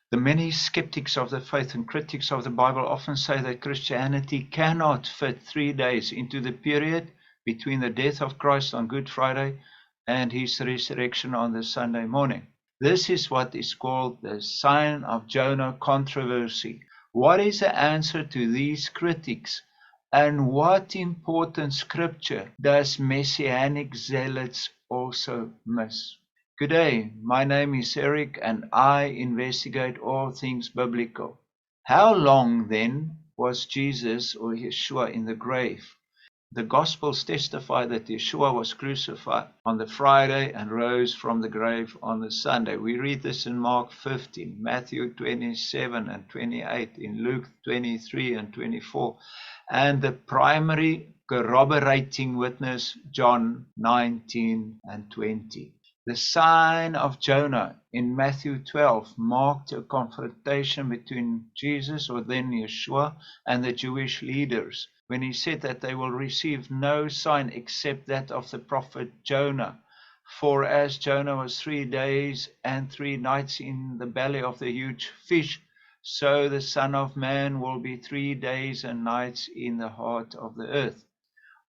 The many skeptics of the faith and critics of the Bible often say that Christianity cannot fit 3 days into the period between the death of Christ on Good Friday and his resurrection on the Sunday morning. This is what is called the sign of Jonah controversy. What is the answer to these critics? And what important scripture does Messianic zealots also miss? Good day, my name is Eric and I investigate all things biblical. How long then was Jesus or Yeshua in the grave? The Gospels testify that Yeshua was crucified on the Friday and rose from the grave on the Sunday. We read this in Mark 15, Matthew 27 and 28, in Luke 23 and 24, and the primary corroborating witness, John 19 and 20. The sign of Jonah in Matthew 12 marked a confrontation between Jesus, or then Yeshua, and the Jewish leaders, when he said that they will receive no sign except that of the prophet Jonah. For as Jonah was 3 days and 3 nights in the belly of the huge fish, so the Son of Man will be 3 days and nights in the heart of the earth.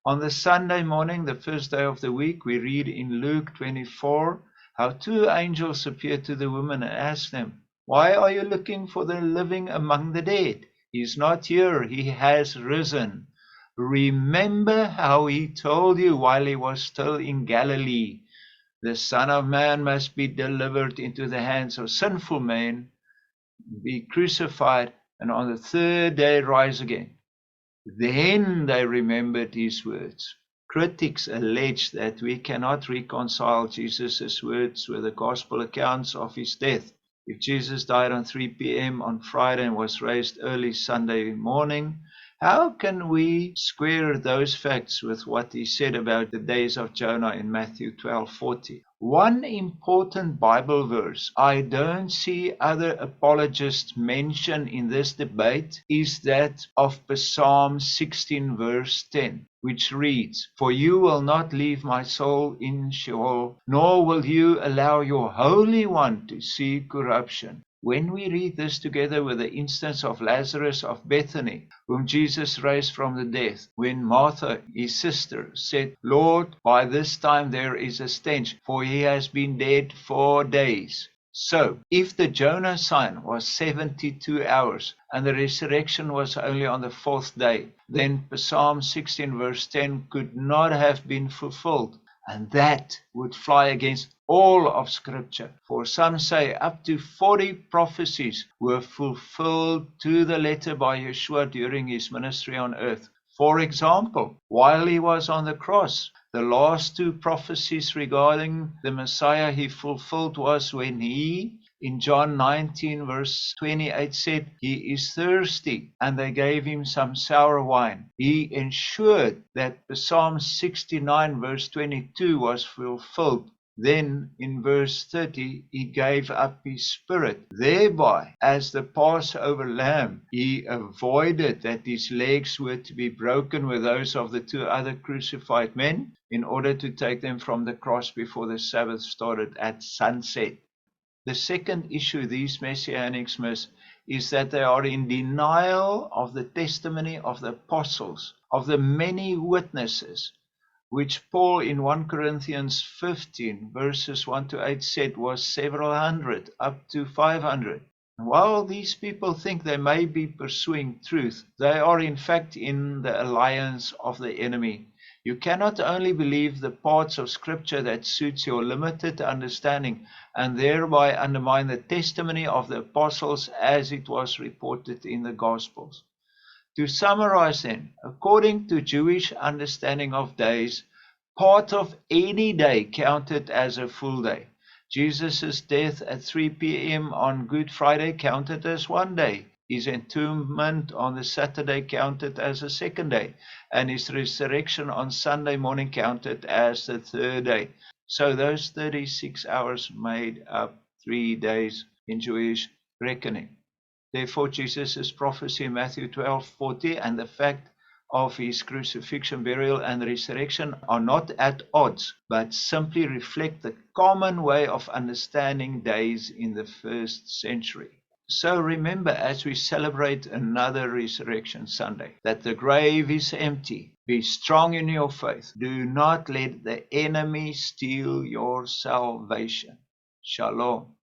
On the Sunday morning, the first day of the week, we read in Luke 24 how 2 angels appeared to the women and asked them, "Why are you looking for the living among the dead? He is not here, he has risen. Remember how he told you while he was still in Galilee. The Son of Man must be delivered into the hands of sinful men, be crucified, and on the 3rd day rise again." Then they remembered his words. Critics allege that we cannot reconcile Jesus' words with the gospel accounts of his death. If Jesus died on 3 p.m. on Friday and was raised early Sunday morning, how can we square those facts with what he said about the days of Jonah in Matthew 12:40? One important Bible verse I don't see other apologists mention in this debate is that of Psalm 16 verse 10, which reads, "For you will not leave my soul in Sheol, nor will you allow your Holy One to see corruption." When we read this together with the instance of Lazarus of Bethany, whom Jesus raised from the dead, when Martha, his sister, said, "Lord, by this time there is a stench, for he has been dead 4 days." So, if the Jonah sign was 72 hours and the resurrection was only on the 4th day, then Psalm 16 verse 10 could not have been fulfilled. And that would fly against all of Scripture. For some say up to 40 prophecies were fulfilled to the letter by Yeshua during his ministry on earth. For example, while he was on the cross, the last 2 prophecies regarding the Messiah he fulfilled was when he, in John 19 verse 28 said, "He is thirsty," and they gave him some sour wine. He ensured that Psalm 69 verse 22 was fulfilled. Then in verse 30 he gave up his spirit. Thereby, as the Passover lamb, he avoided that his legs were to be broken with those of the 2 other crucified men in order to take them from the cross before the Sabbath started at sunset. The second issue these Messianics miss is that they are in denial of the testimony of the apostles, of the many witnesses, which Paul in 1 Corinthians 15 verses 1 to 8 said was several hundred, up to 500. While these people think they may be pursuing truth, they are in fact in the alliance of the enemy. You cannot only believe the parts of Scripture that suits your limited understanding and thereby undermine the testimony of the apostles as it was reported in the Gospels. To summarize then, according to Jewish understanding of days, part of any day counted as a full day. Jesus' death at 3 p.m. on Good Friday counted as 1 day. His entombment on the Saturday counted as a 2nd day, and his resurrection on Sunday morning counted as the 3rd day. So those 36 hours made up 3 days in Jewish reckoning. Therefore, Jesus' prophecy in Matthew 12:40 and the fact of his crucifixion, burial, and resurrection are not at odds, but simply reflect the common way of understanding days in the 1st century. So remember, as we celebrate another Resurrection Sunday, that the grave is empty. Be strong in your faith. Do not let the enemy steal your salvation. Shalom.